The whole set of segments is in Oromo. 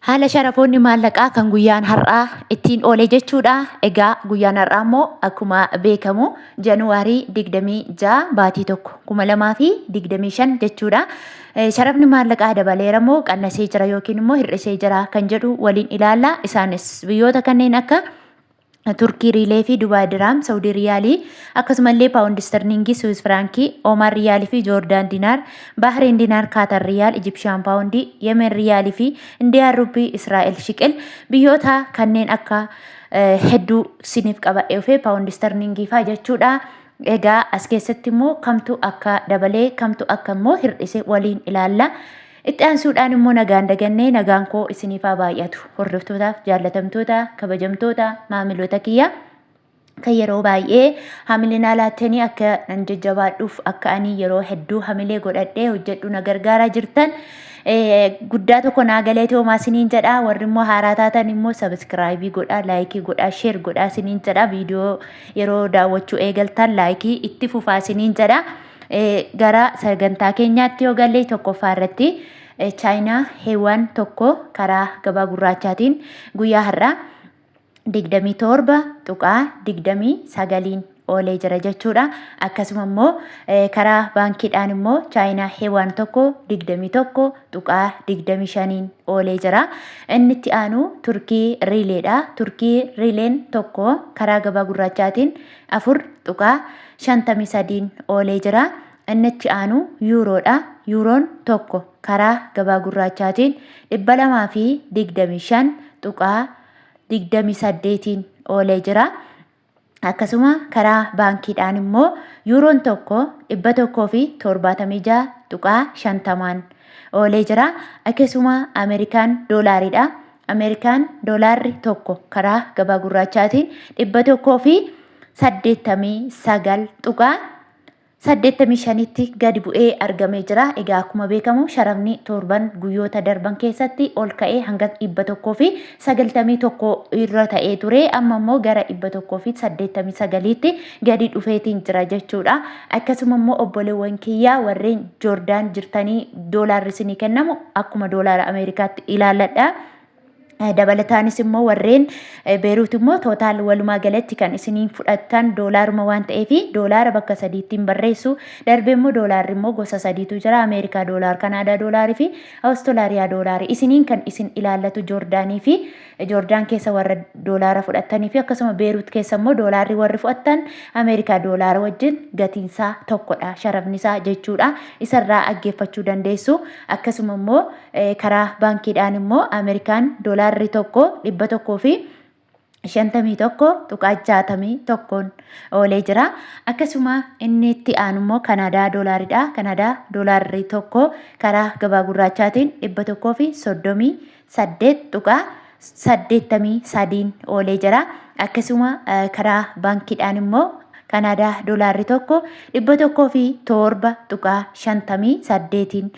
Haala sharafoonni maallaqaa kan guyyaan har'aa ittiin oolee jechuudha. Egaa guyyaan har'aa immoo akkuma beekamu Januwaarii 26 baatii tokko 2025 jechuudha. Sharafni maallaqaa dabaleera moo qannasee jira yookiin immoo hir'isee jira kan jedhu waliin ilaalla. Isaanis biyyoota kanneen akka Turkii riilee fi Dubaay diraam, Saawudii riyaalii, akkasumallee paawundi sterlingii, Swiss firankii, Oomaan riyaalii fi Joordaan dinaar, Baahrein dinaar, Kaatar riyaal, Ijipshaan paawundii, Yemen riyaalii fi Indiyaan rubii, Israa'el shiqil biyyoota kanneen akka hedduu siniif qaba'ee fi paawundi sterlingii faa jechuudha. Egaa as keessatti immoo kamtu akka dabalee kamtu akka immoo hir'ise waliin ilaalla. Itti aansuudhaan immoo nagaan dagannee nagaan koo isiniif haa baay'atu. Hordoftootaaf jaallatamtoota kabajamtoota maamiloota kiyya kan yeroo baay'ee hamilinaa laattanii akka nan jajjabaadhuuf akka ani yeroo hedduu hamilee godhadhee hojjedhu na gargaaraa jirtan guddaa tokko naa galeetee homaa isiniin jedha. Warri immoo haaraa taatan immoo sabiskiraayibii godhaa, laayikii godhaa, sheer godhaa isiniin jedha. Viidiyoo yeroo daawwachuu eegaltan laayikii itti fufaa isiniin jedha. Gara sagantaa keenyaatti yoo galle tokkoffaa irratti chaayinaa heewwan tokko karaa gabaa gurraachaatiin guyyaa har'aa 27 oolee jira jechuudha. Akkasuma immoo karaa baankiidhaan immoo chaayinaa heewwan tokko 21.25 oolee jira. Inni itti aanu turkii riileedha. Turkii riileen tokko karaa gabaa gurraachaatiin 4.53 oolee jira. Inni itti aanu yuuroodha. Yuuroon tokko karaa gabaa gurraachaatiin 225.28 oolee jira. Akkasuma karaa baankiidhaan immoo yuuroon tokko 176.50 oolee jira. Akkasuma Ameerikaan doolaariidha. Ameerikaan doolaarri tokko karaa gabaa gurraachaatiin 189.85tti gadi bu'ee argamee jira. Egaa akkuma beekamu sharafni torban guyyoota darban keessatti ol ka'ee hanga 191 irra ta'ee ture. Amma immoo gara 189tti gadi dhufeetiin jira jechuudha. Akkasuma immoo obboleewwan kiyyaa warreen Joordaan jirtanii doolaarri isinii kennamu akkuma doolaara Ameerikaatti ilaalladha. Dabalataanis immoo warreen Beeruut immoo tootaal walumaa galatti kan isiniin fudhattan doolaaruma waan ta'eef doolaara bakka sadiittiin barreessu. Darbee immoo doolaarri immoo gosa sadiitu jira. Ameerikaa doolaar, Kanaadaa doolaarii fi Awustiraaliyaa doolaarii. Isiniin kan isin ilaallatu Joordaanii fi Joordaan keessa warra doolaara fudhattanii fi akkasuma Beeruut keessa immoo doolaarri warri fudhattan Ameerikaa doolaara wajjin gatiinsaa tokkodha. Sharafnisaa jechuudha. Isarraa dhaggeeffachuu dandeessu. Akkasuma immoo karaa baankiidhaan immoo Ameerikaan doolaarri tokko 151.61 oolee jira. Akkasuma inni itti aanu immoo Kanaadaa doolaaridha. Kanaadaa doolaarri tokko karaa gabaa gurraachaatiin 138.83 oolee jira. Akkasuma karaa baankiidhaan immoo Kanaadaa doolaarri tokko 107.58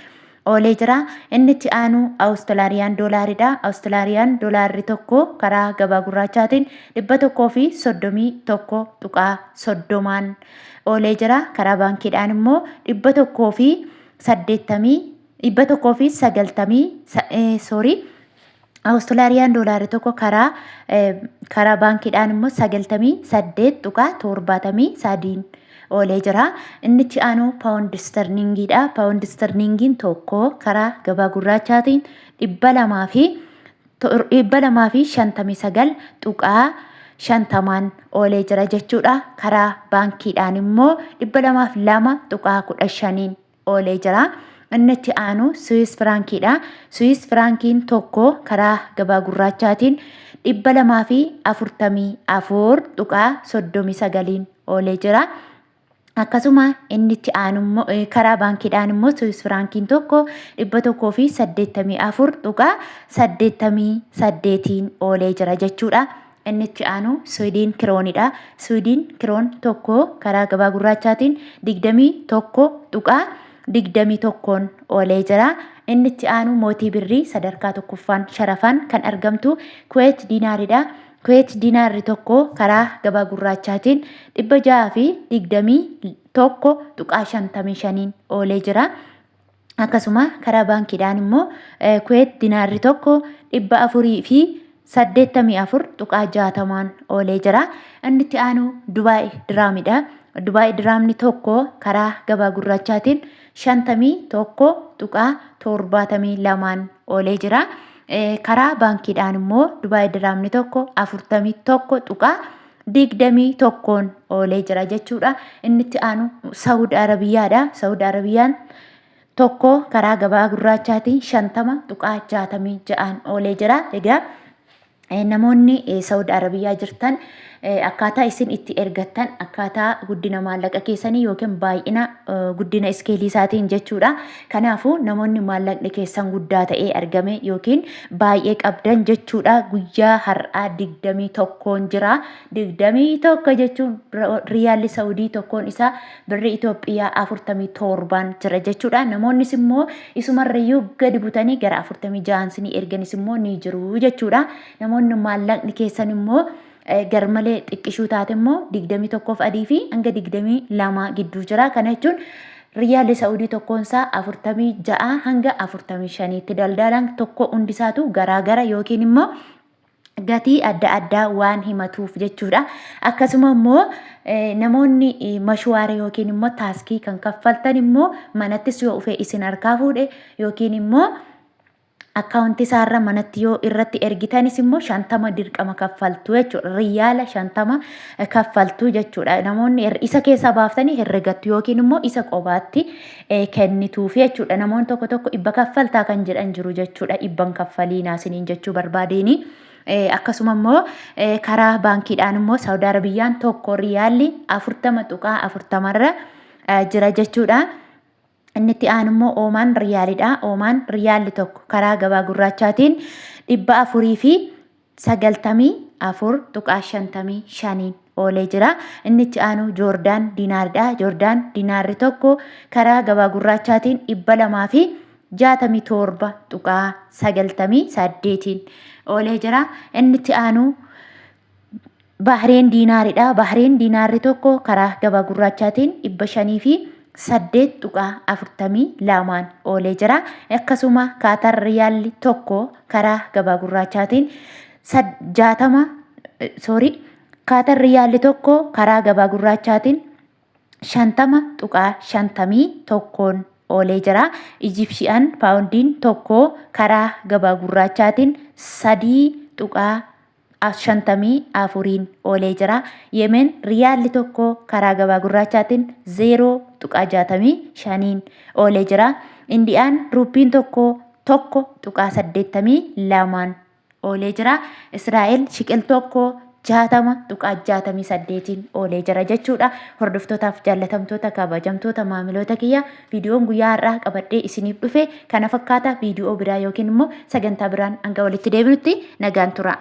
oolee jira. Inni itti aanu Awustiraaliyaan doolaaridha. Awustiraaliyaan doolaarri tokko karaa gabaa gurraachaatiin 131.30 oolee jira. Karaa baankiidhaan immoo 190 Awustiraaliyaan doolaarri tokko karaa baankiidhaan immoo 98.73 oolee jira. Inni itti aanu paawundi sterlingiidha. Paawundi sterlingiin tokko karaa gabaa gurraachaatiin 259.50 oolee jira jechuudha. Karaa baankiidhaan immoo 202.15 oolee jira. Inni itti aanu Swiss firankiidha. Swiss firankiin tokko karaa gabaa gurraachaatiin 244.39 oolee jira. Akkasuma inni itti aanu karaa baankiidhaan immoo Swiss firankiin tokko 184.88 oolee jira jechuudha. Inni itti aanu Swiidin kiroonidha. Swiidin kiroon tokko karaa gabaa gurraachaatiin 21.21 oolee jira. Inni itti aanu mootii birrii sadarkaa tokkoffaan sharafaan kan argamtu Kuweet diinaaridha. Kuweet diinaarri tokko karaa gabaa gurraachaatiin 621.55 oolee jira. akkasuma karaa baankiidhaan immoo Kuweet dinaarri tokko 484.60 oolee jira. Inni itti aanu Dubaay diraamidha. Dubaay diraamni tokko karaa gabaa gurraachaatiin 51.72 oolee jira. Karaa baankiidhaan immoo Dubaay diraamni tokko 41.21 oolee jira jechuudha. Inni itti aanu Saawud Arabiyaadha. Saawud Arabiyaan tokko karaa gabaa gurraachaatiin 50.66 oolee jira. Egaa namoonni Saawud Arabiyaa jirtan akkaataa isin itti ergattan akkaataa guddina maallaqa keessanii yookiin baay'ina guddina iskeelii isaatiin jechuudha. Kanaafuu namoonni maallaqni keessan guddaa ta'ee argame yookiin baay'ee qabdan jechuudha. Guyyaa har'aa 21 jira. 21 jechuun riyaalli Saawudii tokkoon isaa birri Itoophiyaa 47 jira jechuudha. Namoonnis immoo isumarrayyuu gadi butanii gara 46 erganis immoo ni jiru jechuudha. Namoonni maallaqni keessan immoo garmalee xiqqishuu taate immoo 21 adii fi hanga 22 gidduu jira. Kana jechuun riyaalli Saawudii tokkoon isaa 46 hanga 45 tti daldalan tokko hundisaatu garaagara yookiin immoo gatii adda addaa waan himatuuf jechuudha. Akkasuma immoo namoonni mashwaara yookiin immoo taaskii kan kaffaltan immoo manattis yoo dhufee isin harkaa fuudhe yookiin immoo akkaawuntii isaarra manatti yoo irratti ergitanis immoo 50 dirqama kaffaltu jechuudha. Riyaala 50 kaffaltu jechuudha. Namoonni isa keessaa baaftanii herregattu yookiin immoo isa qobaatti kennituuf jechuudha. Namoonni tokko tokko dhibba kaffaltaa kan jedhan jiru jechuudha. Dhibban kaffaliinaa isiniin jechuu barbaadeni. Akkasuma immoo karaa baankiidhaan immoo Saawud Arabiyaan tokko riyaalli 40.40 irra jira jechuudha. Inni itti aanu immoo Oomaan riyaalidha. Oomaan riyaalli tokko karaa gabaa gurraachaatiin 494.55 oolee jira. Inni itti aanu Joordaan diinaaridha. Joordaan diinaarri tokko karaa gabaa gurraachaatiin 267.98 oolee jira. Inni itti aanu Bahreen diinaaridha. Bahreen diinaarri tokko karaa gabaa gurraachaatiin 508.42 oolee jira. Akkasuma Kaatar riyaalli tokko karaa gabaa gurraachaatiin 50.51 oolee jira. Ijipsiyaan paawundiin tokko karaa gabaa gurraachaatiin 3.54 oolee jira. Yemen riyaalli tokko karaa gabaa gurraachaatiin 0.65 oolee jira. Indiyaan ruupiin tokko 1.82 oolee jira. Israa'el shiqil tokko 60.68 oolee jira jechuudha. Hordoftootaaf jaallatamtoota kabajamtoota maamiloota kiyya viidiyoon guyyaa har'aa qabadhee isiniif dhufe kana fakkaata. Viidiyoo biraa yookiin immoo sagantaa biraan hanga walitti deebinutti nagaan tura.